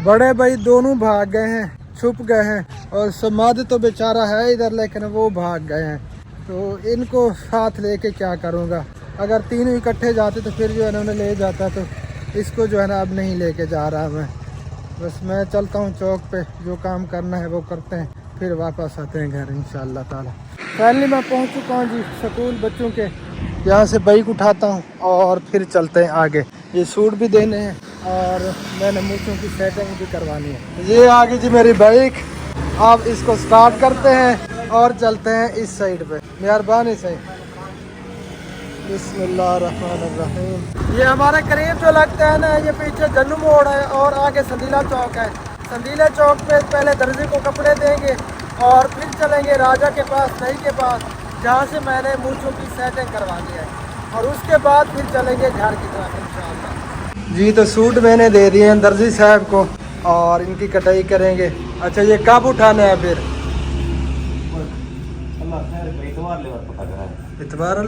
बड़े भाई दोनों भाग गए हैं, छुप गए हैं, और समाद तो बेचारा है इधर लेकिन वो भाग गए हैं। तो इनको साथ लेके क्या करूँगा, अगर तीनों इकट्ठे जाते तो फिर जो है ना उन्हें ले जाता, तो इसको जो है ना अब नहीं लेके जा रहा मैं। बस मैं चलता हूँ चौक पे, जो काम करना है वो करते हैं, फिर वापस आते हैं घर इंशाअल्लाह ताला। फाइनली मैं पहुँच चुका हूँ जी स्कूल बच्चों के, यहाँ से बाइक उठाता हूँ और फिर चलते हैं आगे। ये सूट भी देने हैं और मैंने मूँछों की सेटिंग भी करवानी है। ये आगे जी मेरी बाइक, आप इसको स्टार्ट करते हैं और चलते हैं इस साइड पे। मेहरबानी से। बिस्मिल्लाहिर्रहमानिर्रहीम। ये हमारे करीब जो लगता है ना, ये पीछे जन्नू मोड़ है और आगे संदीला चौक है। संदीला चौक पे पहले दर्जी को कपड़े देंगे और फिर चलेंगे राजा के पास, सही के पास, जहाँ से मैंने मूँछों की सेटिंग करवानी है, और उसके बाद फिर चलेंगे घर की तरफ इंशाअल्लाह। जी तो सूट मैंने दे दिए हैं दर्जी साहब को और इनकी कटाई करेंगे। अच्छा ये कब उठाना है फिर? इतवार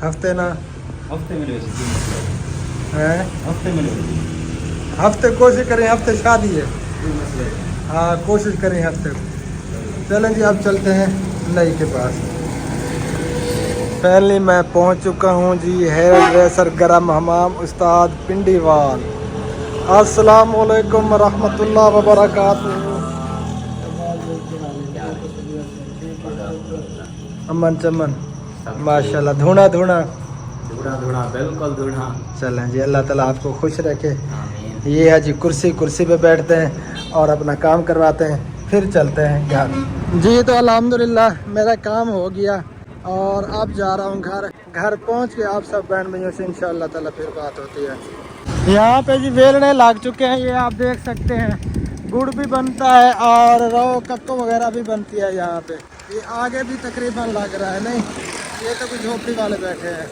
हफ्ते ना हफ्ते में है, हफ्ते कोशिश करें, हफ्ते शादी है। हाँ कोशिश करें हफ्ते को। चलें जी अब चलते हैं नई के पास। पहले मैं पहुंच चुका हूं जी हेयर ड्रेसर गरम हमाम उस्ताद पिंडीवाल। अस्सलाम वालेकुम रहमतुल्लाह व बरकातुहू। अमन चमन माशाल्लाह, धुना धुना बिल्कुल धुना। चलें जी, अल्लाह ताला आपको खुश रखे। ये है जी कुर्सी पे बैठते हैं और अपना काम करवाते हैं, फिर चलते हैं घर। जी तो अल्हम्दुलिल्लाह मेरा काम हो गया और अब जा रहा हूँ घर। घर पहुँच के आप सब बहन भाइयों से इंशाअल्लाह ताला फिर बात होती है। यहाँ पे जी वेलने लग चुके हैं, ये आप देख सकते हैं। गुड़ भी बनता है और रो कक्को वगैरह भी बनती है यहाँ पे। ये आगे भी तकरीबन लग रहा है, नहीं ये तो कुछ झोपड़ी वाले बैठे हैं।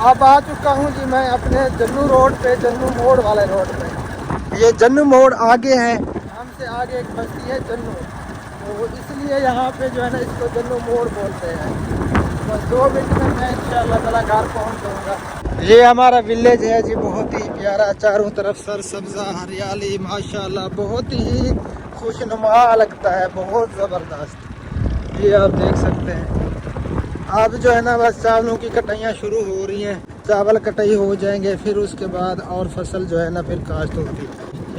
अब आ चुका हूँ जी मैं अपने जन्नू रोड पे, जन्नू मोड़ वाले रोड पे। ये जन्नू मोड़ आगे है, हमसे आगे एक बस्ती है जन्नू, तो इसलिए यहाँ पे जो है ना इसको जन्नू मोड़ बोलते हैं। बस 2 मिनट में मैं इंशाअल्लाह ताला घर पहुँच जाऊँगा। ये हमारा विलेज है जी, बहुत ही प्यारा, चारों तरफ सरसब्जा हरियाली माशाल्लाह, बहुत ही खुशनुमा लगता है, बहुत ज़बरदस्त। ये आप देख सकते हैं। अब जो है ना बस चावलों की कटाइयाँ शुरू हो रही हैं, चावल कटाई हो जाएंगे, फिर उसके बाद और फसल जो है ना फिर काश्त होती है।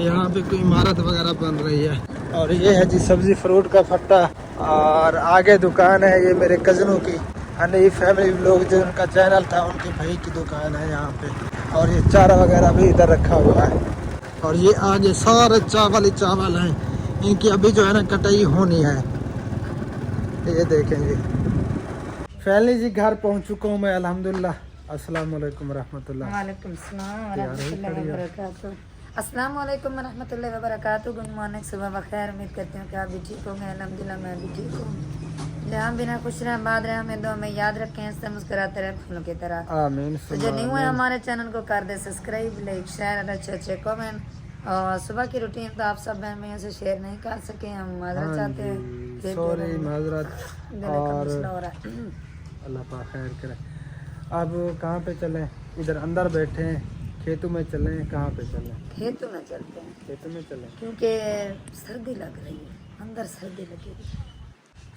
यहाँ पे कोई इमारत वगैरह बन रही है। और ये है जी सब्ज़ी फ्रूट का फट्टा, और आगे दुकान है ये मेरे कज़नों की, हनी फैमिली लोग जो उनका चैनल था उनके भाई की दुकान है यहाँ पे। और ये चारा वगैरह भी इधर रखा हुआ है। और ये आगे सारे चावल ही चावल हैं, इनकी अभी जो है ना कटाई होनी है। ये देखें जी। फैमिली जी घर पहुंच चुका हूं मैं अल्हम्दुलिल्लाह। अस्सलाम वालेकुम रहमतुल्लाह। वालेकुम सलाम व रहमतुल्लाहि व बरकातहू। अस्सलाम वालेकुम व रहमतुल्लाहि व बरकातहू। गुड मॉर्निंग, सुबह बखैर। उम्मीद करती हूँ कि आप भी ठीक होंगे। अल्हम्दुलिल्लाह मैं भी ठीक हूँ। जहाँ बिना खुश रहे आबाद रहे, हमें दुआ में याद रखें, हंसते मुस्कुराते रहे फूलों की तरह। आमीन। तो जो न्यू है हमारे चैनल को कर दे सब्सक्राइब, लाइक, शेयर, अच्छे कमेंट। और सुबह की रूटीन तो आप सब बहन भैया से शेयर नहीं कर सके, हम माजरत चाहते हैं। सॉरी माजरत। और अल्लाह पाक खैर करे। अब कहाँ पे चलें? इधर अंदर बैठे हैं, खेतों में चलें, कहाँ पे चलें? खेतों में चलते हैं, खेतों में चलें क्योंकि सर्दी लग रही है, अंदर सर्दी लगेगी।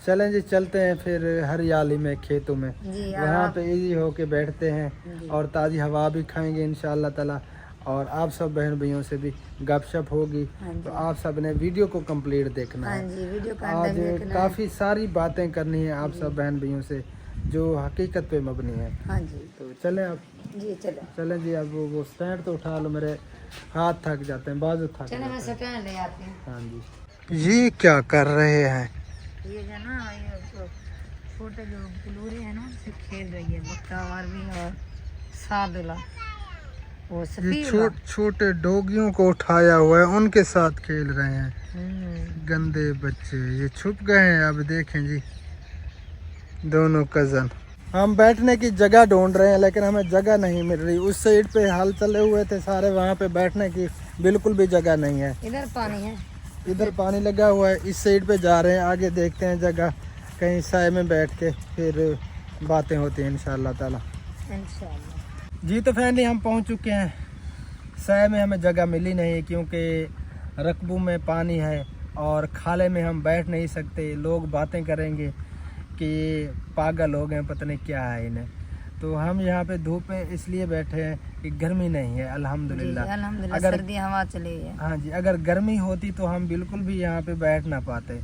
चलें जी, चलते हैं फिर हरियाली में, खेतों में। जी वहाँ पे इजी होके बैठते हैं और ताज़ी हवा भी खाएंगे इंशाअल्लाह ताला। और आप सब बहन भाइयों से भी गपशप होगी, तो आप सब ने वीडियो को कंप्लीट देखना है। वीडियो आज काफ़ी सारी बातें करनी है आप सब बहन भाइयों से जो हकीकत पे मबनी है। हाँ जी, तो चलें अब। जी चलें जी। अब वो स्टैंड तो उठा लो, मेरे हाथ थक जाते हैं, बाजू थक चले, मैं जाते हैं। स्टैंड ले आती हूँ। हाँ जी। ये क्या कर रहे हैं? ये जो ना ये छोटे जो गुलूरे हैं ना उनसे खेल रही है बकरा भी और सादुला, वो ये छोटे डोगियों को उठाया हुआ है, उनके साथ खेल रहे हैं। गंदे बच्चे, ये छुप गए हैं। अब देखें जी दोनों कज़न। हम बैठने की जगह ढूंढ रहे हैं लेकिन हमें जगह नहीं मिल रही। उस साइड पे हाल चले हुए थे सारे, वहाँ पे बैठने की बिल्कुल भी जगह नहीं है। इधर पानी है, इधर पानी लगा हुआ है। इस साइड पे जा रहे हैं, आगे देखते हैं जगह कहीं साए में बैठ के फिर बातें होती हैं इंशाअल्लाह ताला। इंशाअल्लाह। जी तो फैमिली हम पहुंच चुके हैं सय में हमें जगह मिली नहीं क्योंकि रकबू में पानी है और खाले में हम बैठ नहीं सकते, लोग बातें करेंगे कि पागल हो गए, पता नहीं क्या है इन्हें। तो हम यहाँ पे धूप में इसलिए बैठे हैं कि गर्मी नहीं है अल्हम्दुलिल्लाह। अल्हम्दुलिल्लाह सर्दी हवा चली है। हाँ जी, अगर गर्मी होती तो हम बिल्कुल भी यहाँ पे बैठ ना पाते,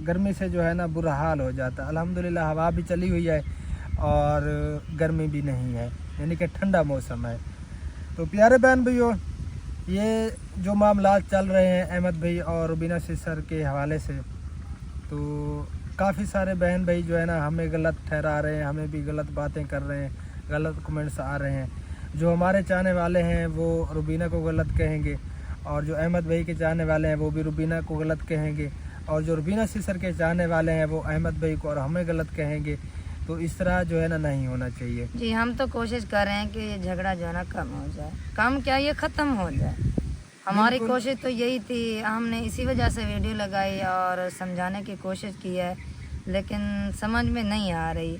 गर्मी से जो है ना बुरा हाल हो जाता। अल्हम्दुलिल्लाह हवा भी चली हुई है और गर्मी भी नहीं है, यानी कि ठंडा मौसम है। तो प्यारे बहन भाइयों, ये जो मामला चल रहे हैं अहमद भाई और रुबीना सिस्टर के हवाले से, तो काफ़ी सारे बहन भाई जो है ना हमें गलत ठहरा रहे हैं, हमें भी गलत बातें कर रहे हैं, गलत कमेंट्स आ रहे हैं। जो हमारे चाहने वाले हैं वो रुबीना को गलत कहेंगे और जो अहमद भाई के चाहने वाले हैं वो भी रुबीना को गलत कहेंगे और जो रुबीना सिस्टर के चाहने वाले हैं वो अहमद भाई को और हमें गलत कहेंगे। तो इस तरह जो है ना नहीं होना चाहिए। जी हम तो कोशिश कर रहे हैं कि ये झगड़ा जो है ना कम हो जाए, कम क्या ये ख़त्म हो जाए। हमारी कोशिश तो यही थी, हमने इसी वजह से वीडियो लगाई और समझाने की कोशिश की है, लेकिन समझ में नहीं आ रही।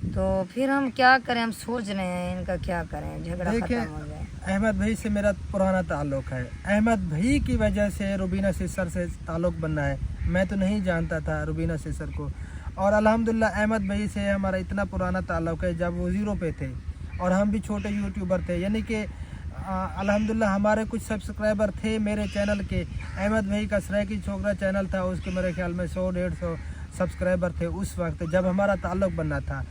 तो फिर हम क्या करें, हम सोच रहे हैं इनका क्या करें, झगड़ा खत्म हो जाए। अहमद भाई से मेरा पुराना ताल्लुक़ है, अहमद भाई की वजह से रुबीना सिस्टर से ताल्लुक़ बना है। मैं तो नहीं जानता था रुबीना सिस्टर को, और अल्हम्दुलिल्लाह अहमद भाई से हमारा इतना पुराना ताल्लुक़ है जब वो ज़ीरो पे थे और हम भी छोटे यूट्यूबर थे, यानी कि अल्हम्दुलिल्लाह हमारे कुछ सब्सक्राइबर थे मेरे चैनल के। अहमद भाई का सरायकी छोकरा चैनल था, उसके मेरे ख्याल में 100-150 सब्सक्राइबर थे उस वक्त जब हमारा ताल्लुक़ बनना था।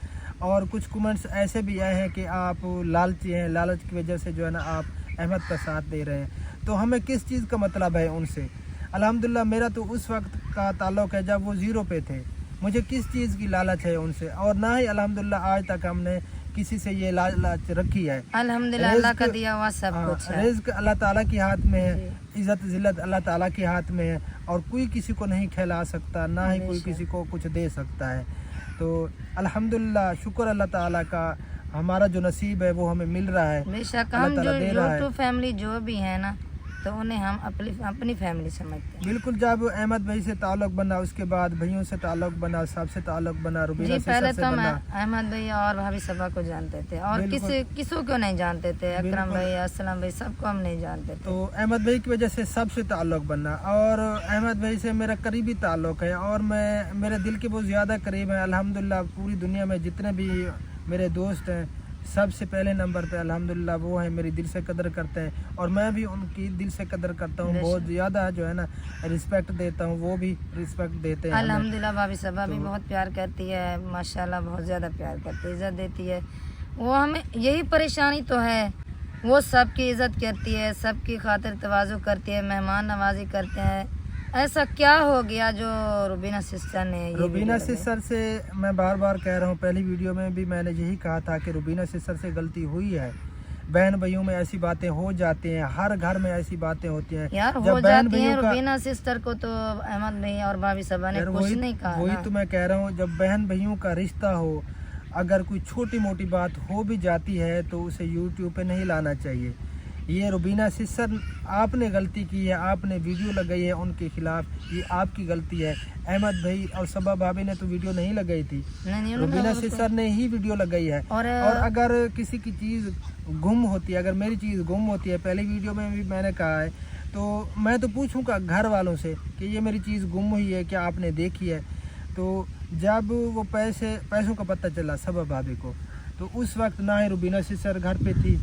और कुछ कमेंट्स ऐसे भी आए हैं कि आप लालची हैं, लालच की वजह से जो है ना आप अहमद का साथ दे रहे हैं। तो हमें किस चीज़ का मतलब है उनसे? अल्हम्दुलिल्लाह मेरा तो उस वक्त का ताल्लुक़ है जब वो ज़ीरो पे थे, मुझे किस चीज़ की लालच है उनसे, और ना ही अल्हम्दुलिल्लाह आज तक हमने किसी से ये लालच रखी है। अल्हम्दुलिल्लाह अल्लाह का दिया हुआ सब कुछ है। रिज़्क़ अल्लाह ताला के हाथ में है, इज़्ज़त ज़िल्लत अल्लाह ताला के हाथ में है और कोई किसी को नहीं खिला सकता, ना ही कोई किसी को कुछ दे सकता है। तो अल्हम्दुलिल्लाह शुक्र अल्लाह ताला का, हमारा जो नसीब है वो हमें मिल रहा है। बेशक हम जो यूट्यूब फैमिली जो भी है ना, तो उन्हें हम अपनी फैमिली समझते हैं। बिल्कुल, जब अहमद भाई से ताल्लुक़ बना उसके बाद भाइयों से ताल्लुक़ बना, सबसे ताल्लुक़ बना, रुबीना से पहले तो बना। अहमद भाई और भाभी सबा को जानते थे और किसी को नहीं जानते थे, अकरम भाई, असलम भाई, सबको हम नहीं जानते थे। तो अहमद भाई की वजह से सबसे ताल्लुक़ बना और अहमद भाई से मेरा करीबी ताल्लुक़ है और मैं मेरे दिल के बहुत ज़्यादा करीब है। अल्हम्दुलिल्लाह पूरी दुनिया में जितने भी मेरे दोस्त हैं सबसे पहले नंबर पे अल्हम्दुलिल्लाह वो है, मेरी दिल से कदर करते हैं और मैं भी उनकी दिल से कदर करता हूँ, बहुत ज़्यादा जो है ना रिस्पेक्ट देता हूँ, वो भी रिस्पेक्ट देते हैं। अल्हम्दुलिल्लाह भाभी सबा भी बहुत प्यार करती है, माशाल्लाह बहुत ज़्यादा प्यार करती है, इज़्ज़त देती है। वो हमें यही परेशानी तो है, वो सबकी इज़्ज़त करती है, सबकी खातिर तवाज़ु करती है, मेहमान नवाजी करते हैं। ऐसा क्या हो गया जो रुबीना सिस्टर ने? रुबीना सिस्टर से मैं बार बार कह रहा हूँ, पहली वीडियो में भी मैंने यही कहा था कि रुबीना सिस्टर से गलती हुई है। बहन भाइयों में ऐसी बातें हो जाती हैं, हर घर में ऐसी बातें होती हैं यार, हो जाती हैं। रुबीना सिस्टर को तो अहमद भाई और भाभी सबा ने कुछ नहीं कहा। वही तो मैं कह रहा हूँ, जब बहन भाइयों का रिश्ता हो, अगर कोई छोटी मोटी बात हो भी जाती है तो उसे यूट्यूब पे नहीं लाना चाहिए। ये रुबीना सिस्टर आपने गलती की है, आपने वीडियो लगाई है उनके खिलाफ, ये आपकी गलती है। अहमद भाई और सबा भाभी ने तो वीडियो नहीं लगाई थी, रुबीना सिस्टर ने ही वीडियो लगाई है। और अगर किसी की चीज़ गुम होती है, अगर मेरी चीज़ गुम होती है, पहली वीडियो में भी मैंने कहा है, तो मैं तो पूछूंगा घर वालों से कि ये मेरी चीज़ गुम हुई है, क्या आपने देखी है? तो जब वो पैसों का पता चला सबा भाभी को, तो उस वक्त ना ही रुबीना सिस्टर घर पे थी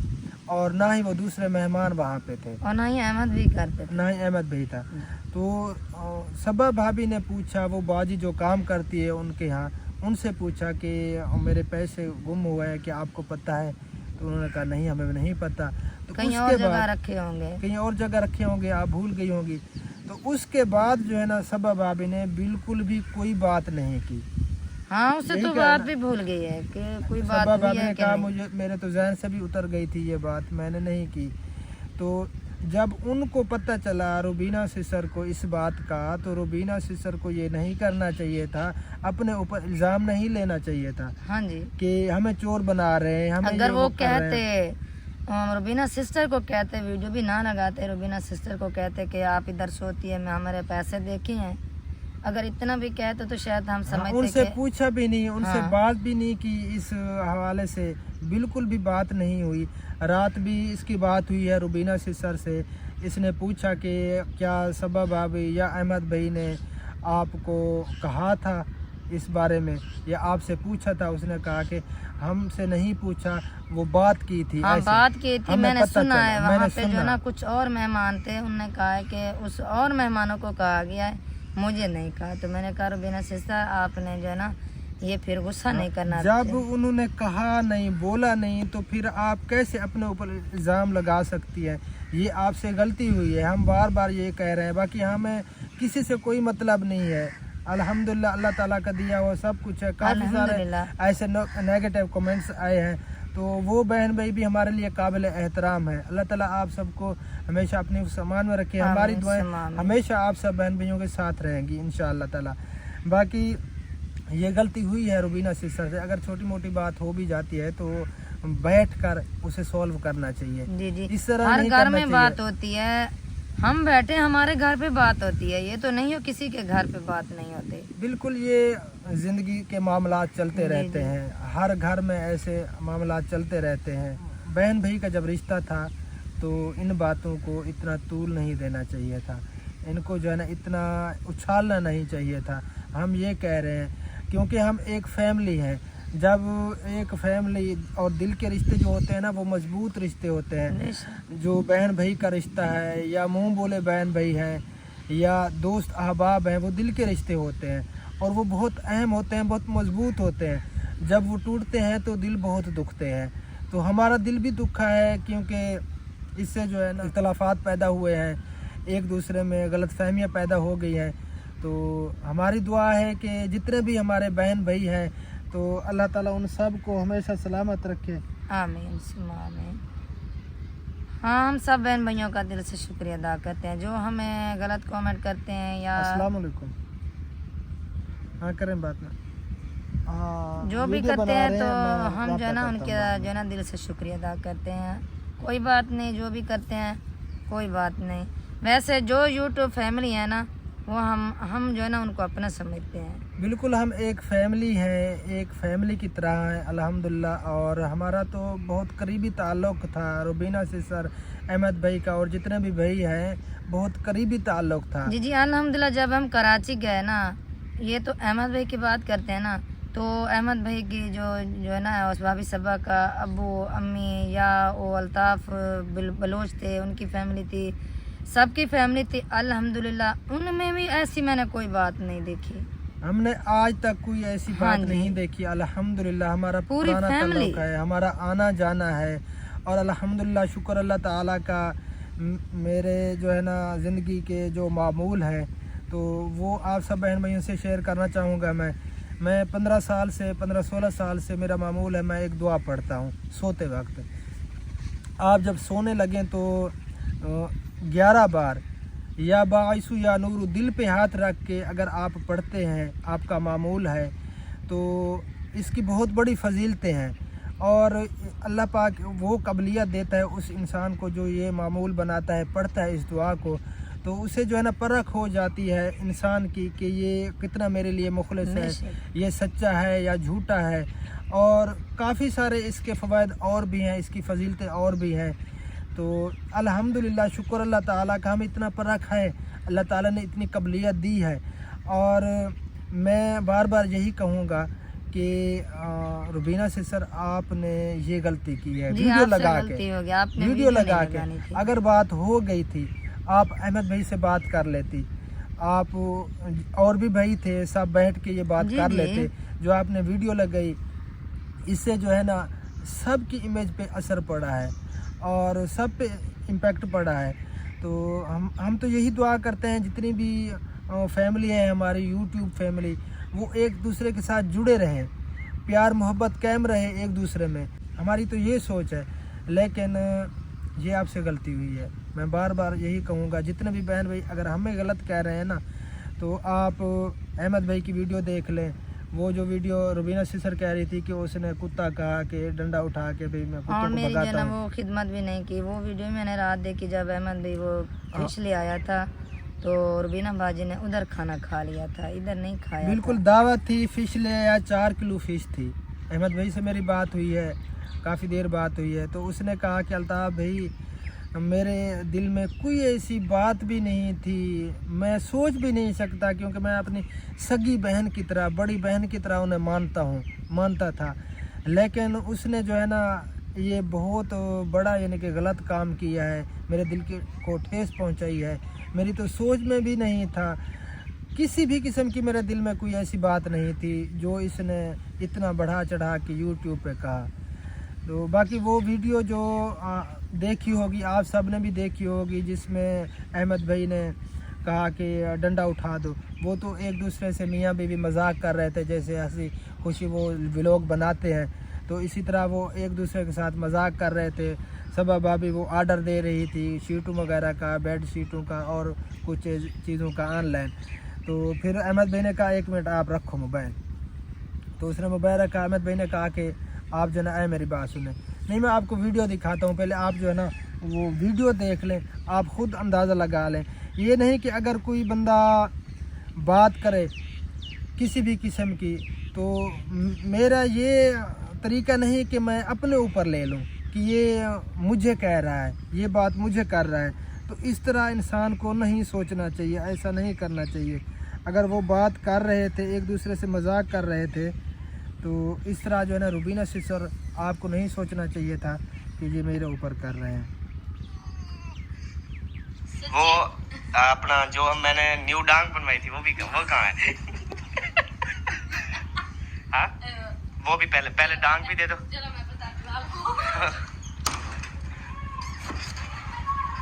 और ना ही वो दूसरे मेहमान वहाँ पे थे और ना ही अहमद भी करते थे, ना ही अहमद भाई था। तो सबा भाभी ने पूछा, वो बाजी जो काम करती है उनके यहाँ, उनसे पूछा कि मेरे पैसे गुम हुए हैं, क्या आपको पता है? तो उन्होंने कहा नहीं, हमें नहीं पता। तो कहीं और जगह रखे होंगे, कहीं और जगह रखे होंगे, आप भूल गई होंगी। तो उसके बाद जो है ना सबा भाभी ने बिल्कुल भी कोई बात नहीं की। हाँ, उसे तो बात भी भूल गई है कि कोई बात सबा भाभी ने कहा मुझे, मेरे तो जहन से भी उतर गई थी ये बात, मैंने नहीं की। तो जब उनको पता चला रुबीना सिस्टर को इस बात का, तो रुबीना सिस्टर को ये नहीं करना चाहिए था, अपने ऊपर इल्ज़ाम नहीं लेना चाहिए था। हाँ जी, कि हमें चोर बना रहे हैं, हमें अगर वो कहते रुबीना सिस्टर को कहते, वीडियो भी ना लगाते, रुबीना सिस्टर को कहते कि आप इधर सोती है, मैं हमारे पैसे देखे हैं, अगर इतना भी कहते तो शायद हम समझते। उनसे पूछा भी नहीं, उनसे बात भी नहीं की, इस हवाले से बिल्कुल भी बात नहीं हुई। رات بھی اس کی بات ہوئی ہے روبینہ سسر سے. اس نے پوچھا کہ کیا سبا بھابھی یا احمد بھائی نے آپ کو کہا تھا اس بارے میں یا آپ سے پوچھا تھا. اس نے کہا کہ ہم سے نہیں پوچھا, وہ بات کی تھی. ہاں بات کی تھی, میں نے سنا ہے. وہاں پہ جو ہے نا سنا. کچھ اور مہمان تھے, انہوں نے کہا ہے کہ اس اور مہمانوں کو کہا گیا ہے, مجھے نہیں کہا. تو میں نے کہا روبینہ سسٹر آپ نے جو ہے نا یہ پھر غصہ نہیں کرنا. جب انہوں نے کہا نہیں, بولا نہیں, تو پھر آپ کیسے اپنے اوپر الزام لگا سکتی ہے؟ یہ آپ سے غلطی ہوئی ہے, ہم بار بار یہ کہہ رہے ہیں. باقی ہمیں کسی سے کوئی مطلب نہیں ہے. الحمدللہ اللہ تعالیٰ کا دیا ہوا سب کچھ ہے. کافی سارے ایسے نیگیٹو کمنٹس آئے ہیں, تو وہ بہن بھائی بھی ہمارے لیے قابل احترام ہے. اللہ تعالیٰ آپ سب کو ہمیشہ اپنے سامان میں رکھے. ہماری دعائیں ہمیشہ آپ سب بہن بھائیوں کے ساتھ رہیں گی انشاءاللہ تعالیٰ. باقی یہ غلطی ہوئی ہے روبینہ سسٹر سے. اگر چھوٹی موٹی بات ہو بھی جاتی ہے تو بیٹھ کر اسے سولو کرنا چاہیے. جی جی, اس طرح ہر نہیں گھر کرنا میں چاہیے. بات ہوتی ہے, ہم بیٹھے ہمارے گھر پہ بات ہوتی ہے. یہ تو نہیں ہو کسی کے گھر پہ بات نہیں ہوتی. بالکل, یہ زندگی کے معاملات چلتے رہتے ہیں. ہر گھر میں ایسے معاملات چلتے رہتے ہیں. بہن بھائی کا جب رشتہ تھا تو ان باتوں کو اتنا طول نہیں دینا چاہیے تھا. ان کو جو ہے نا اتنا اچھالنا نہیں چاہیے تھا. ہم یہ کہہ رہے ہیں کیونکہ ہم ایک فیملی ہیں. جب ایک فیملی اور دل کے رشتے جو ہوتے ہیں نا وہ مضبوط رشتے ہوتے ہیں. جو بہن بھائی کا رشتہ ہے یا منہ بولے بہن بھائی ہیں یا دوست احباب ہیں, وہ دل کے رشتے ہوتے ہیں اور وہ بہت اہم ہوتے ہیں, بہت مضبوط ہوتے ہیں. جب وہ ٹوٹتے ہیں تو دل بہت دکھتے ہیں. تو ہمارا دل بھی دکھا ہے کیونکہ اس سے جو ہے نا اختلافات پیدا ہوئے ہیں, ایک دوسرے میں غلط فہمیاں پیدا ہو گئی ہیں. تو ہماری دعا ہے کہ جتنے بھی ہمارے بہن بھائی ہیں تو اللہ تعالیٰ ان سب کو ہمیشہ سلامت رکھے. آمین آمین. ہاں, ہم سب بہن بھائیوں کا دل سے شکریہ ادا کرتے ہیں جو ہمیں غلط کامنٹ کرتے ہیں یا السلام علیکم. ہاں کریں بات میں جو بھی کرتے ہیں, تو ہم جو ہے نا ان کے جو ہے نا دل سے شکریہ ادا کرتے ہیں. کوئی بات نہیں, جو بھی کرتے ہیں کوئی بات نہیں. ویسے جو یوٹیوب فیملی ہے نا وہ ہم جو ہے نا ان کو اپنا سمجھتے ہیں. بالکل, ہم ایک فیملی ہیں, ایک فیملی کی طرح ہیں الحمدللہ. اور ہمارا تو بہت قریبی تعلق تھا روبینہ سسر, احمد بھائی کا, اور جتنے بھی بھائی ہیں بہت قریبی تعلق تھا. جی جی الحمدللہ. جب ہم کراچی گئے نا, یہ تو احمد بھائی کی بات کرتے ہیں نا, تو احمد بھائی کی جو ہے نا بھابھی صبا کا ابو امی یا وہ الطاف بلوچ تھے, ان کی فیملی تھی, سب کی فیملی تھی الحمدللہ. ان میں بھی ایسی میں نے کوئی بات نہیں دیکھی. ہم نے آج تک کوئی ایسی بات نہیں دیکھی الحمدللہ. ہمارا پرانا تعلق ہے, ہمارا آنا جانا ہے. اور الحمدللہ شکر اللہ تعالیٰ کا. میرے جو ہے نا زندگی کے جو معمول ہیں تو وہ آپ سب بہن بھائیوں سے شیئر کرنا چاہوں گا. میں 15-16 سال سے میرا معمول ہے, میں ایک دعا پڑھتا ہوں سوتے وقت. آپ جب سونے لگیں تو 11 بار یا باعث یا نور دل پہ ہاتھ رکھ کے اگر آپ پڑھتے ہیں, آپ کا معمول ہے, تو اس کی بہت بڑی فضیلتیں ہیں. اور اللہ پاک وہ قبلیت دیتا ہے اس انسان کو جو یہ معمول بناتا ہے, پڑھتا ہے اس دعا کو, تو اسے جو ہے نا پرکھ ہو جاتی ہے انسان کی کہ یہ کتنا میرے لیے مخلص ہے, یہ سچا ہے یا جھوٹا ہے. اور کافی سارے اس کے فوائد اور بھی ہیں, اس کی فضیلتیں اور بھی ہیں. تو الحمدللہ شکر اللہ تعالیٰ کا, ہم اتنا پرکھ ہے, اللہ تعالیٰ نے اتنی قبلیت دی ہے. اور میں بار بار یہی کہوں گا کہ روبینہ سسر آپ نے یہ غلطی کی ہے, ویڈیو لگا کے اگر بات ہو گئی تھی آپ احمد بھائی سے بات کر لیتی. آپ اور بھی بھائی تھے, سب بیٹھ کے یہ بات کر لیتے. جو آپ نے ویڈیو لگائی اس سے جو ہے نا سب کی امیج پہ اثر پڑا ہے اور سب پہ امپیکٹ پڑا ہے. تو ہم تو یہی دعا کرتے ہیں جتنی بھی فیملی ہے ہماری یوٹیوب فیملی, وہ ایک دوسرے کے ساتھ جڑے رہیں, پیار محبت قائم رہے ایک دوسرے میں. ہماری تو یہ سوچ ہے. لیکن یہ آپ سے غلطی ہوئی ہے. میں بار بار یہی کہوں گا جتنے بھی بہن بھائی اگر ہمیں غلط کہہ رہے ہیں نا, تو آپ احمد بھائی کی ویڈیو دیکھ لیں. وہ جو ویڈیو روبینہ سسر کہہ رہی تھی کہ اس نے کتا کہا کہ ڈنڈا اٹھا کے بھی میں کتے کو بھگاتا ہوں, وہ خدمت بھی نہیں کی. وہ ویڈیو میں نے رات دیکھی جب احمد بھائی وہ فش لے آیا تھا تو روبینہ باجی نے ادھر کھانا کھا لیا تھا, ادھر نہیں کھایا. بالکل دعوت تھی, فش لے آیا, 4 کلو فش تھی. احمد بھائی سے میری بات ہوئی ہے کافی دیر بات ہوئی ہے. تو اس نے کہا کہ الطاف بھائی میرے دل میں کوئی ایسی بات بھی نہیں تھی, میں سوچ بھی نہیں سکتا, کیونکہ میں اپنی سگی بہن کی طرح, بڑی بہن کی طرح انہیں مانتا تھا. لیکن اس نے جو ہے نا یہ بہت بڑا یعنی کہ غلط کام کیا ہے, میرے دل کو ٹھیس پہنچائی ہے. میری تو سوچ میں بھی نہیں تھا, کسی بھی قسم کی میرے دل میں کوئی ایسی بات نہیں تھی جو اس نے اتنا بڑھا چڑھا کے یوٹیوب پہ کہا. تو باقی وہ ویڈیو جو دیکھی ہوگی, آپ سب نے بھی دیکھی ہوگی, جس میں احمد بھائی نے کہا کہ ڈنڈا اٹھا دو, وہ تو ایک دوسرے سے میاں بیوی مذاق کر رہے تھے, جیسے ہنسی خوشی وہ ولاگ بناتے ہیں, تو اسی طرح وہ ایک دوسرے کے ساتھ مذاق کر رہے تھے. صبا بھابھی وہ آرڈر دے رہی تھی شیٹوں وغیرہ کا, بیڈ شیٹوں کا اور کچھ چیزوں کا آن لائن. تو پھر احمد بھائی نے کہا 1 منٹ آپ رکھو موبائل. تو اس نے موبائل رکھا. احمد بھائی نے کہا کہ آپ جو ہے نا میری بات سنیں. نہیں, میں آپ کو ویڈیو دکھاتا ہوں, پہلے آپ جو ہے نا وہ ویڈیو دیکھ لیں, آپ خود اندازہ لگا لیں. یہ نہیں کہ اگر کوئی بندہ بات کرے کسی بھی قسم کی, تو میرا یہ طریقہ نہیں کہ میں اپنے اوپر لے لوں کہ یہ مجھے کہہ رہا ہے, یہ بات مجھے کر رہا ہے. تو اس طرح انسان کو نہیں سوچنا چاہیے, ایسا نہیں کرنا چاہیے. اگر وہ بات کر رہے تھے, ایک دوسرے سے مذاق کر رہے تھے, تو اس طرح جو ہے نا روبینہ سسٹر آپ کو نہیں سوچنا چاہیے تھا کہ یہ میرے اوپر کر رہے ہیں. وہ اپنا جو میں نے نیو ڈانگ بنوائی تھی وہ کہاں ہے؟ ہاں وہ بھی پہلے ڈانگ بھی دے دو.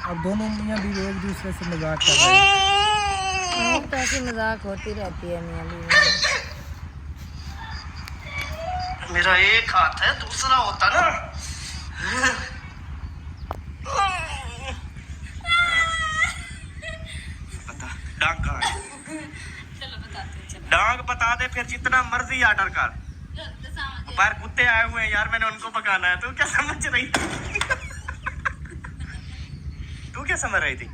اب دونوں میاں بیوی ایک دوسرے سے مذاق کر رہے ہیں. تو ایسی مذاق ہوتی رہتی ہے میاں بیوی میں. میرا ایک ہاتھ ہے, دوسرا ہوتا نا. ڈانگ کہاں ہے؟ ڈانگ بتا دے, پھر جتنا مرضی آرڈر کر. باہر کتے آئے ہوئے ہیں یار, میں نے ان کو پکانا ہے. تو کیا سمجھ رہی تھی؟ تو کیا سمجھ رہی تھی؟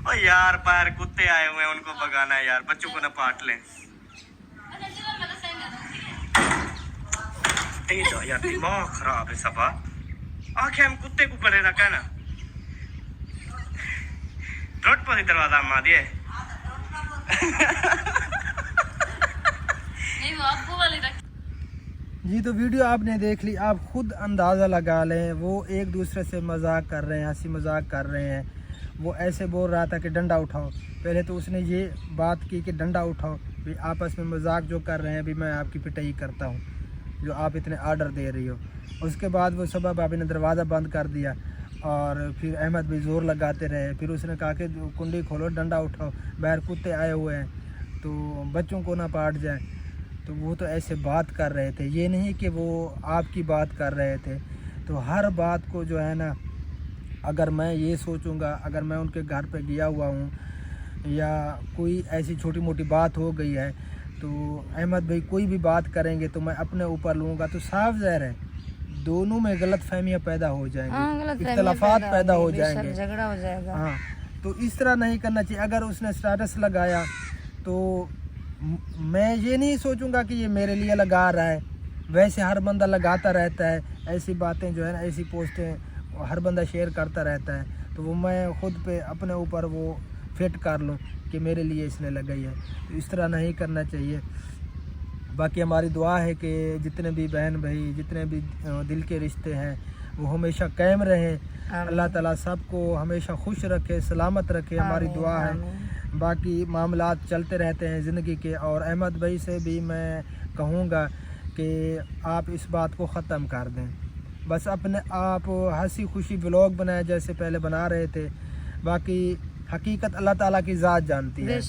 او یار باہر کتے آئے ہوئے ہیں, ان کو پکانا ہے یار, بچوں کو نہ پاٹ لیں. تیز ہو یار, دماغ خراب ہے سبا. آنکھیں ہم کتے کو کرے نہ کہنا. روٹ پر ہی دروازہ مار دیے. جی تو ویڈیو آپ نے دیکھ لی, آپ خود اندازہ لگا لیں. وہ ایک دوسرے سے مذاق کر رہے ہیں, ہنسی مذاق کر رہے ہیں. وہ ایسے بول رہا تھا کہ ڈنڈا اٹھاؤ. پہلے تو اس نے یہ بات کی کہ ڈنڈا اٹھاؤ, بھی آپس میں مذاق جو کر رہے ہیں, بھی میں آپ کی پٹائی کرتا ہوں جو آپ اتنے آرڈر دے رہی ہو. اس کے بعد وہ صبح بھابھی نے دروازہ بند کر دیا, اور پھر احمد بھی زور لگاتے رہے. پھر اس نے کہا کہ کنڈی کھولو, ڈنڈا اٹھاؤ, باہر کتے آئے ہوئے ہیں تو بچوں کو نہ پاٹ جائیں. تو وہ تو ایسے بات کر رہے تھے, یہ نہیں کہ وہ آپ کی بات کر رہے تھے. تو ہر بات کو جو ہے نا, اگر میں یہ سوچوں گا, اگر میں ان کے گھر پہ گیا ہوا ہوں یا کوئی ایسی چھوٹی موٹی بات ہو گئی ہے, تو احمد بھائی کوئی بھی بات کریں گے تو میں اپنے اوپر لوں گا, تو صاف ظاہر ہے دونوں میں غلط فہمیاں پیدا ہو جائیں گی, اختلافات پیدا ہو جائیں گے, جھگڑا ہو جائے گا. ہاں تو اس طرح نہیں کرنا چاہیے. اگر اس نے اسٹیٹس لگایا تو میں یہ نہیں سوچوں گا کہ یہ میرے لیے لگا رہا ہے. ویسے ہر بندہ لگاتا رہتا ہے, ایسی باتیں جو ہے نا, ایسی پوسٹیں ہر بندہ شیئر کرتا رہتا ہے. تو وہ میں خود پہ اپنے اوپر وہ فٹ کر لوں کہ میرے لیے اس نے لگائی ہے. تو اس طرح نہیں کرنا چاہیے. باقی ہماری دعا ہے کہ جتنے بھی بہن بھائی, جتنے بھی دل کے رشتے ہیں, وہ ہمیشہ قائم رہیں. اللہ تعالیٰ سب کو ہمیشہ خوش رکھے, سلامت رکھے, ہماری دعا ہے. باقی معاملات چلتے رہتے ہیں زندگی کے. اور احمد بھائی سے بھی میں کہوں گا کہ آپ اس بات کو ختم کر دیں. بس اپنے آپ ہنسی خوشی ولاگ بنائیں جیسے پہلے بنا رہے تھے. باقی حقیقت اللہ تعالیٰ کی ذات جانتی ہے.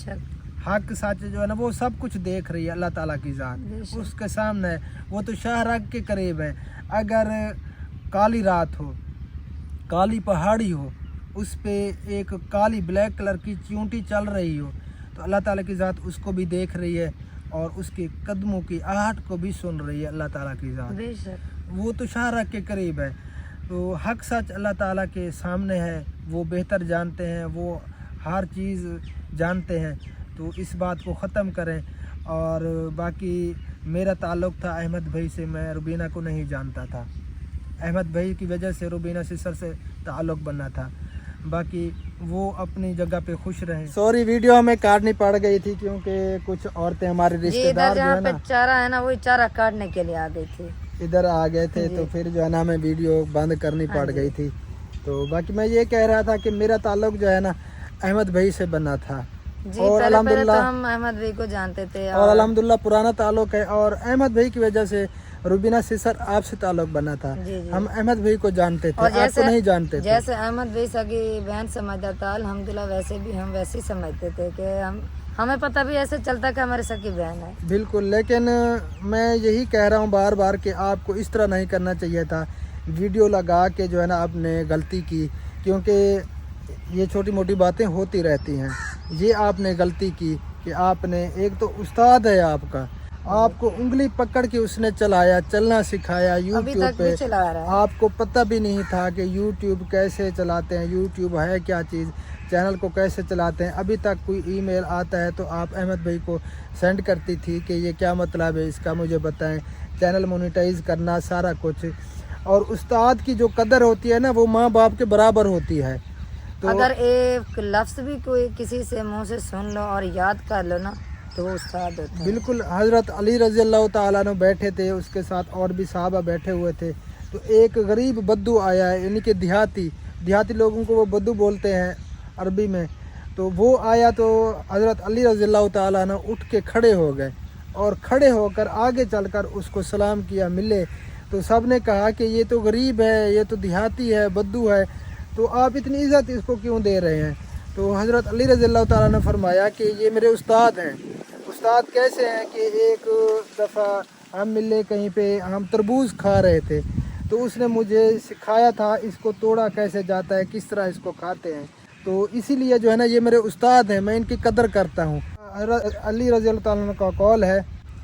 حق سچ جو ہے نا وہ سب کچھ دیکھ رہی ہے اللہ تعالیٰ کی ذات, اس کے سامنے ہے. وہ تو شاہ رگ کے قریب ہے. اگر کالی رات ہو, کالی پہاڑی ہو, اس پہ ایک کالی بلیک کلر کی چیونٹی چل رہی ہو, تو اللہ تعالیٰ کی ذات اس کو بھی دیکھ رہی ہے, اور اس کے قدموں کی آہٹ کو بھی سن رہی ہے اللہ تعالیٰ کی ذات. وہ تو شاہ رگ کے قریب ہے. تو حق سچ اللہ تعالیٰ کے سامنے ہے, وہ بہتر جانتے ہیں, وہ ہر چیز جانتے ہیں. تو اس بات کو ختم کریں. اور باقی मेरा ताल्लुक़ था अहमद भाई से, मैं रुबीना को नहीं जानता था। अहमद भाई की वजह से रुबीना सिस्टर से ताल्लुक़ बना था। बाकी वो अपनी जगह पे खुश रहे। सॉरी वीडियो हमें काटनी पड़ गई थी क्योंकि कुछ औरतें हमारे रिश्तेदार जो है ना चारा है ना, वही चारा काटने के लिए आ गई थी, इधर आ गए थे, तो फिर जो है ना हमें वीडियो बंद करनी पड़ गई थी। तो बाकी मैं ये कह रहा था कि मेरा ताल्लुक़ जो है ना अहमद भाई से बना था जी। और पहले तो हम अहमद भाई को जानते थे और अल्हम्दुलिल्लाह पुराना ताल्लुक़ है। और अहमद भाई की वजह से रुबीना सिस्टर आपसे ताल्लुक़ बना था। जी, जी। हम अहमद भाई को जानते थे, आपको नहीं जानते थे। जैसे अहमद भाई सगी बहन समझता था, अल्हम्दुलिल्लाह वैसे भी हम वैसे ही समझते थे कि हमें पता भी ऐसे चलता कि हमारी सगी बहन है। बिल्कुल, लेकिन मैं यही कह रहा हूँ बार बार कि आपको इस तरह नहीं करना चाहिए था, वीडियो लगा के जो है ना आपने गलती की, क्योंकि ये छोटी मोटी बातें होती रहती हैं। ये आपने गलती की कि आपने, एक तो उस्ताद है आपका, आपको उंगली पकड़ के उसने चलाया, चलना सिखाया यूट्यूब पे। चला रहा है। आपको पता भी नहीं था कि यूट्यूब कैसे चलाते हैं, यूट्यूब है क्या चीज़, चैनल को कैसे चलाते हैं। अभी तक कोई ईमेल आता है तो आप अहमद भाई को सेंड करती थी कि ये क्या मतलब है इसका, मुझे बताएं, चैनल मोनेटाइज करना, सारा कुछ। और उस्ताद की जो कदर होती है ना, वो माँ बाप के बराबर होती है। तो अगर एक लफ्ज़ भी कोई किसी से मुंह से सुन लो और याद कर लो ना, तो वो उस्ताद होता है। बिल्कुल, हज़रत अली रज़ी अल्लाह ताला अन्हु बैठे थे, उसके साथ और भी सहाबा बैठे हुए थे। तो एक गरीब बद्दू आया है, यानी कि देहाती लोगों को वो बद्दू बोलते हैं अरबी में। तो वो आया तो हज़रत अली रज़ी अल्लाह ताला अन्हु उठ के खड़े हो गए और खड़े होकर आगे चलकर उसको सलाम किया, मिले। तो सब ने कहा कि ये तो गरीब है, ये तो देहाती है, बद्दू है, तो आप इतनी इज़्ज़त इसको क्यों दे रहे हैं। तो हज़रत अली रज़ी अल्लाह ताला ने फरमाया कि ये मेरे उस्ताद हैं। उस्ताद कैसे हैं कि एक दफ़ा हम मिले कहीं पे, हम तरबूज खा रहे थे, तो उसने मुझे सिखाया था इसको तोड़ा कैसे जाता है, किस तरह इसको खाते हैं। तो इसीलिए जो है ना ये मेरे उस्ताद हैं, मैं इनकी कदर करता हूँ। अली रज़ी अल्लाह ताला का कौल है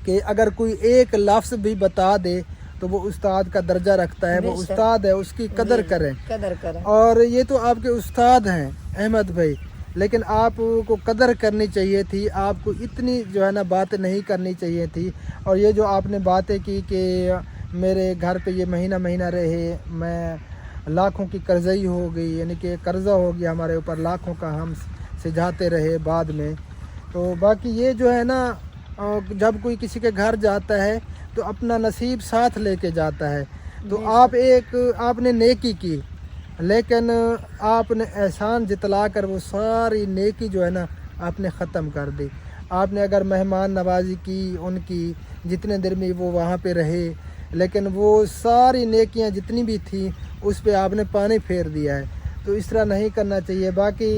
कि अगर कोई एक लफ्ज़ भी बता दे तो वो उस्ताद का दर्जा रखता है, वो उस्ताद है, उसकी कदर करें। और ये तो आपके उस्ताद हैं अहमद भाई, लेकिन आपको कदर करनी चाहिए थी, आपको इतनी जो है ना बात नहीं करनी चाहिए थी। और ये जो आपने बातें की कि मेरे घर पे ये महीना रहे, मैं लाखों की कर्ज़ई हो गई, यानी कि कर्ज़ा हो गया हमारे ऊपर, लाखों का हम सिझाते रहे बाद में। तो बाकी ये जो है ना, जब कोई किसी के घर जाता है तो अपना नसीब साथ लेके जाता है। तो आपने नेकी की, लेकिन आपने एहसान जितला कर वो सारी नेकी जो है ना आपने ख़त्म कर दी। आपने अगर मेहमान नवाजी की उनकी, जितने देर में वो वहाँ पे रहे, लेकिन वो सारी नेकियां जितनी भी थी उस पे आपने पानी फेर दिया है। तो इस तरह नहीं करना चाहिए। बाकी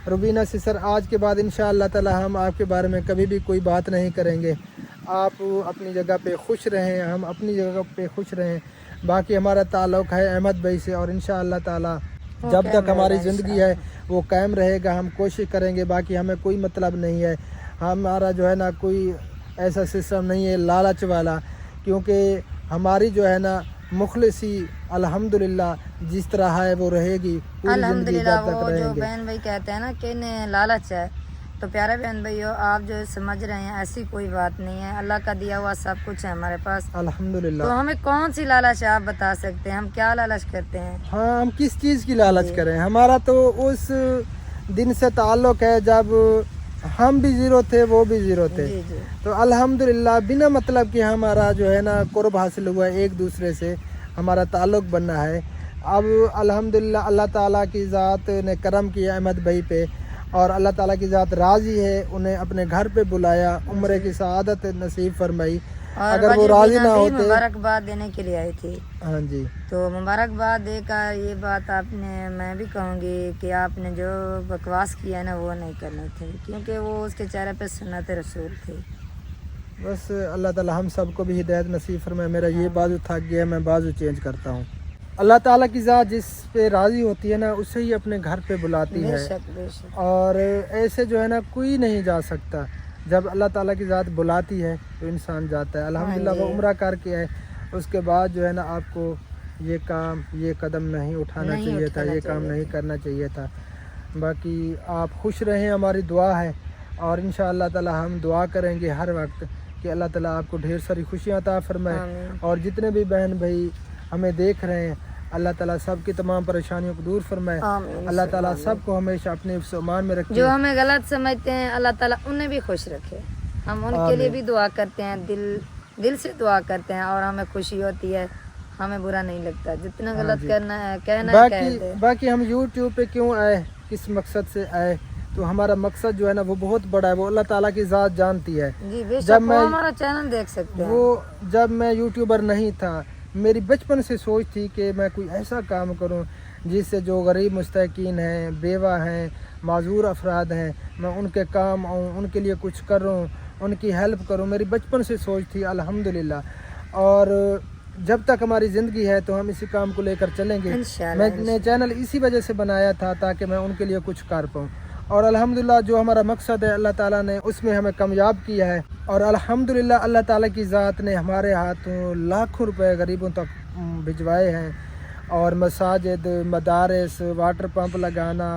रुबीना सिस्टर, आज के बाद इंशाअल्लाह ताला हम आपके बारे में कभी भी कोई बात नहीं करेंगे। आप अपनी जगह पे खुश रहें, हम अपनी जगह पे खुश रहें। बाकी हमारा ताल्लुक़ है अहमद भाई से, और इंशाअल्लाह ताला जब तक हमारी ज़िंदगी है वो कायम रहेगा, हम कोशिश करेंगे। बाकी हमें कोई मतलब नहीं है, हमारा जो है ना कोई ऐसा सिस्टम नहीं है लालच वाला, क्योंकि हमारी जो है ना मुखलिसी अल्हम्दुलिल्लाह जिस तरह है वो रहेगी पूरी ज़िंदगी जब तक रहेंगे। जो बहन भाई कहते हैं ना कि लालच है, तो प्यारे बहन भाइयों आप जो समझ रहे हैं ऐसी कोई बात नहीं है। अल्लाह का दिया हुआ सब कुछ है हमारे पास अल्हम्दुलिल्लाह। तो हमें कौन सी लालच है आप बता सकते हैं, हम क्या लालच करते हैं? हाँ, हम किस चीज़ की लालच करें? हमारा तो उस दिन से ताल्लुक़ है जब हम भी ज़ीरो थे, वो भी ज़ीरो थे। जी जी। तो अल्हम्दुलिल्लाह बिना मतलब कि हमारा जो है ना कुर्ब हासिल हुआ, एक दूसरे से हमारा ताल्लुक़ बनना है। अब अल्हम्दुलिल्लाह अल्लाह ताला की ज़ात ने करम किया अहमद भाई पे, और अल्लाह ताला की ज़ात राज़ी है, उन्हें अपने घर पे बुलाया, उम्र की सआदत नसीब फरमाई। अगर वो राज़ी ना होते, मुबारकबाद देने के लिए आई थी। हाँ जी। तो मुबारकबाद देकर ये बात आपने, मैं भी कहूँगी कि आपने जो बकवास किया है ना वो नहीं करनी थी, क्योंकि वो उसके चेहरे पे सुन्नत रसूल थी। बस अल्लाह ताला हम सबको भी हिदायत नसीब फरमाए। मेरा ये बाजू थक गया, मैं बाजू चेंज करता हूँ। अल्लाह ताला की ज़ात जिस पे राज़ी होती है ना उसे ही अपने घर पे बुलाती है। बेशक। और ऐसे जो है ना कोई नहीं जा सकता। जब अल्लाह ताला की ज़ात बुलाती है तो इंसान जाता है। अल्हम्दुलिल्लाह वो उम्रा करके है, उसके बाद जो है ना आपको ये काम, ये कदम नहीं उठाना चाहिए था, ये काम नहीं करना चाहिए था। बाकी आप खुश रहें, हमारी दुआ है, और इंशाअल्लाह ताला हम दुआ करेंगे हर वक्त कि अल्लाह ताला आपको ढेर सारी खुशियाँ अता फरमाए। आमीन। और जितने भी बहन भाई हमें देख रहे हैं, अल्लाह ताला सबकी तमाम परेशानियों को दूर फरमाए। आमीन। अल्लाह ताला सबको हमेशा अपने हिफ्ज़ व अमान में रखे। जो हमें गलत समझते हैं अल्लाह ताला उन्हें भी खुश रखे। हम उनके लिए भी दुआ करते हैं, दिल से दुआ करते हैं और हमें खुशी होती है, हमें बुरा नहीं लगता। जितना गलत करना है कहना है कहते हैं। बाकी हम यूट्यूब पे क्यों आए, किस मकसद से आए, तो हमारा मकसद जो है ना वो बहुत बड़ा है, वो अल्लाह ताला की ज़ात जानती है। जी बेशक, जब वो मैं हमारा चैनल देख सकते हैं। वो जब मैं यूट्यूबर नहीं था, मेरी बचपन से सोच थी कि मैं कोई ऐसा काम करूं जिससे जो गरीब मुस्तकीन हैं, बेवा हैं, माजूर अफराद हैं, मैं उनके काम आऊँ, उनके लिए कुछ करूं, उनकी हेल्प करूं। मेरी बचपन से सोच थी अल्हम्दुलिल्लाह। और जब तक हमारी ज़िंदगी है तो हम इसी काम को लेकर चलेंगे। इंशाल्लाह, मैंने चैनल इसी वजह से बनाया था ताकि मैं उनके लिए कुछ कर पाऊँ। और अल्हम्दुलिल्लाह जो हमारा मकसद है अल्लाह ताला ने उसमें हमें कामयाब किया है। और अल्हम्दुलिल्लाह अल्लाह ताला की ज़ात ने हमारे हाथों लाखों रुपए गरीबों तक भिजवाए हैं। और मसाजिद, मदारस, वाटर पंप लगाना,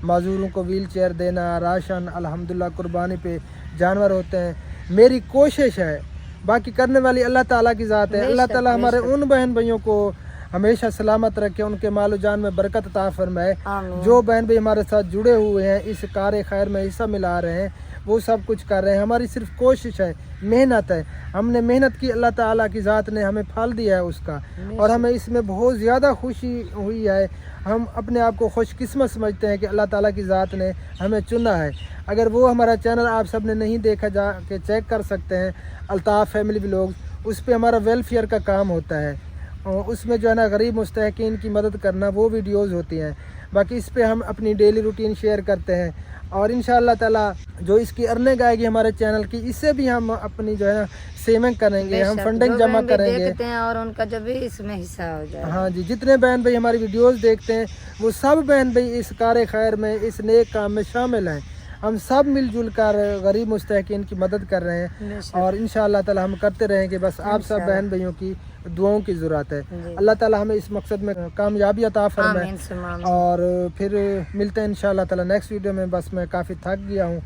माजूरों को व्हील चेयर देना, राशन, अल्हम्दुलिल्लाह कुर्बानी पे जानवर होते हैं। मेरी कोशिश है, बाकी करने वाली अल्लाह ताला की ज़ात है। अल्लाह ताला हमारे उन बहन भाइयों को हमेशा सलामत रखे, उनके मालो जान में बरकत अता फरमाए। आमीन। जो बहन भाई हमारे साथ जुड़े हुए हैं, इस कार खैर में हिस्सा मिला रहे हैं, वो सब कुछ कर रहे हैं। हमारी सिर्फ कोशिश है, मेहनत है। हमने मेहनत की, अल्लाह ताला की ज़ात ने हमें फल दिया है उसका, और हमें इसमें बहुत ज़्यादा खुशी हुई है। हम अपने आप को खुशकिस्मत समझते हैं कि अल्लाह ताला की ज़ात ने हमें चुना है। अगर वो हमारा चैनल आप सब ने नहीं देखा, जा के चेक कर सकते हैं, अल्ताफ़ फैमिली व्लॉग, उस पर हमारा वेलफेयर का काम होता है। और उसमें जो है ना गरीब मुस्तहकीन की मदद करना, वो वीडियोज़ होती हैं। बाकी इस पे हम अपनी डेली रूटीन शेयर करते हैं। और इंशाअल्लाह ताला जो इसकी अर्निंग आएगी हमारे चैनल की, इससे भी हम अपनी जो है ना सेविंग करेंगे, हम फंडिंग जमा करेंगे। देखते हैं और उनका जब भी इसमें हिस्सा हो जाए। हाँ जी, जितने बहन भाई हमारी वीडियोस देखते हैं वो सब बहन भाई इस कार खैर में, इस नेक काम में शामिल हैं। हम सब मिलजुल कर गरीब मुस्तहकीन की मदद कर रहे हैं और इंशाअल्लाह ताला हम करते रहेंगे। बस आप सब बहन भाइयों की दुआओं की ज़रूरत है। अल्लाह ताला हमें इस मकसद में कामयाबी अता फरमाए। और फिर मिलते हैं इंशाअल्लाह ताला नेक्स्ट वीडियो में। बस मैं काफ़ी थक गया हूँ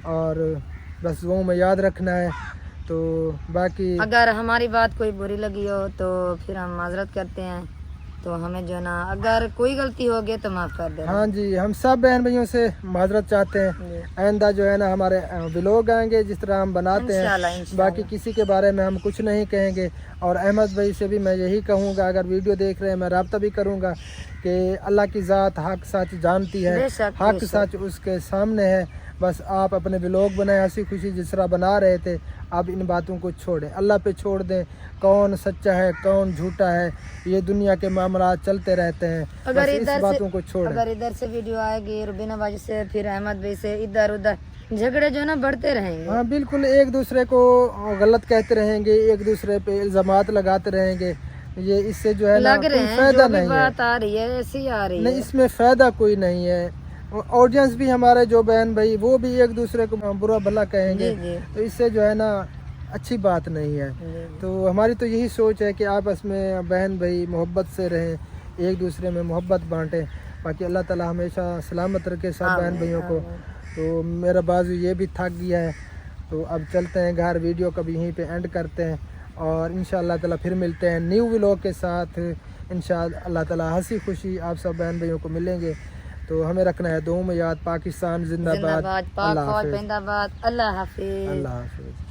और बस दुआओं में याद रखना है। तो बाकी अगर हमारी बात कोई बुरी लगी हो तो फिर हम माजरत करते हैं, तो हमें जो ना अगर कोई गलती हो गई तो माफ़ कर देना। हाँ जी, हम सब बहन भाइयों से माजरत चाहते हैं। आइंदा जो है ना हमारे व्लॉग आएंगे जिस तरह हम बनाते हैं, इंशाल्लाह। बाकी किसी के बारे में हम कुछ नहीं कहेंगे। और अहमद भाई से भी मैं यही कहूँगा, अगर वीडियो देख रहे हैं, मैं राब्ता भी करूँगा कि अल्लाह की ज़ात हक सच जानती है, हक सच उसके सामने है। बस आप अपने व्लॉग बनाए हंसी खुशी जिस तरह बना रहे थे, अब इन बातों को छोड़ें, अल्लाह पे छोड़ दें। कौन सच्चा है कौन झूठा है, ये दुनिया के मामला चलते रहते हैं। अगर बस इस बातों को छोड़ें। अगर इधर से वीडियो आएगी रुबीना बाजी से, फिर अहमद भाई से, इधर उधर झगड़े जो ना बढ़ते रहेंगे। हाँ बिल्कुल, एक दूसरे को गलत कहते रहेंगे, एक दूसरे पे इल्जामात लगाते रहेंगे। ये इससे जो है ना कोई फायदा नहीं है। बात आ रही है ऐसी आ रही है, नहीं, इसमें फायदा कोई नहीं है। ऑडियंस भी हमारे जो बहन भाई वो भी एक दूसरे को बुरा भला कहेंगे, तो इससे जो है ना अच्छी बात नहीं है। तो हमारी तो यही सोच है कि आपस में बहन भाई मोहब्बत से रहें, एक दूसरे में मोहब्बत बांटें। बाकी अल्लाह ताला हमेशा सलामत रखे सब बहन भाइयों को। तो मेरा बाजू ये भी थक गया है, तो अब चलते हैं घर, वीडियो का भी यहीं पे एंड करते हैं। और इंशाअल्लाह ताला फिर मिलते हैं न्यू व्लॉग के साथ। इंशाअल्लाह ताला हंसी खुशी आप सब बहन भाइयों को मिलेंगे। तो हमें रखना है दुआओं में याद। पाकिस्तान जिंदाबाद, अल्लाह हाफिज़। अल्लाह हाफिज़।